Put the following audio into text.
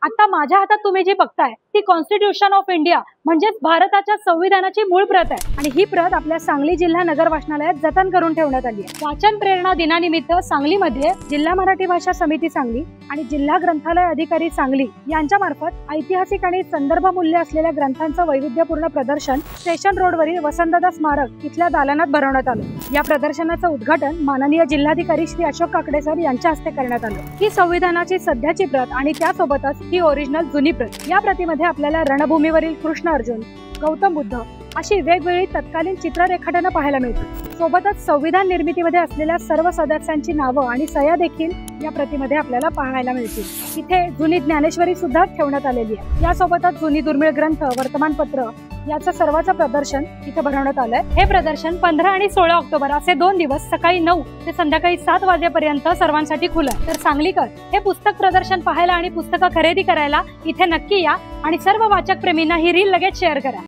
आता माझ्या हातात तुम्ही जी बघताय ती कॉन्स्टिट्यूशन ऑफ इंडिया म्हणजेच भारताच्या संविधानाची मूळ प्रत आहे आणि ही प्रत आपल्या सांगली जिल्हा नगर वाचनालयात जतन करून ठेवण्यात आली आहे। वाचन प्रेरणा दिनानिमित्त सांगलीमध्ये जिल्हा मराठी भाषा समिती सांगली आणि जिल्हा ग्रंथालय अधिकारी सांगली यांच्या मार्फत ऐतिहासिक आणि संदर्भ मूल्य असलेल्या ग्रंथांचं वैविध्यपूर्ण प्रदर्शन स्टेशन रोडवरील वसंतदादा स्मारक इथल्या दालनात भरवण्यात आलं। या प्रदर्शनाचं उद्घाटन माननीय जिल्हाधिकारी श्री अशोक काकडे सर यांच्या हस्ते करण्यात आलं। ही संविधानाची सध्याची प्रत आणि त्यासोबतच ही ओरिजिनल जुनी प्रत। या प्रतीमध्ये आपल्याला रणभूमीवरील कृष्ण अर्जुन, गौतम बुद्ध अशी वेगवेगळी तत्कालीन चित्र रेखाटनं पाहायला मिळतात। सोबतच संविधान निर्मितीमध्ये असलेल्या सर्व सदस्यांची नावं आणि सह्या देखील या प्रतिमध्ये आपल्याला पाहायला मिळतील। इथे जुनी ज्ञानेश्वरी सुद्धा ठेवण्यात आलेली आहे। यासोबतच जुनी दुर्मिळ ग्रंथ, वर्तमानपत्र याचं सर्वांचं प्रदर्शन इथे भरवण्यात आलंय। हे प्रदर्शन 15 आणि 16 ऑक्टोबर असे 2 दिवस सकाळी 9 ते संध्याकाळी 7 वाजेपर्यंत सर्वांसाठी खुलं आहे। तर सांगलीकर हे पुस्तक प्रदर्शन पाहायला आणि पुस्तकं खरेदी करायला इथे नक्की या आणि सर्व वाचक प्रेमींना ही रील लगेच शेअर करा।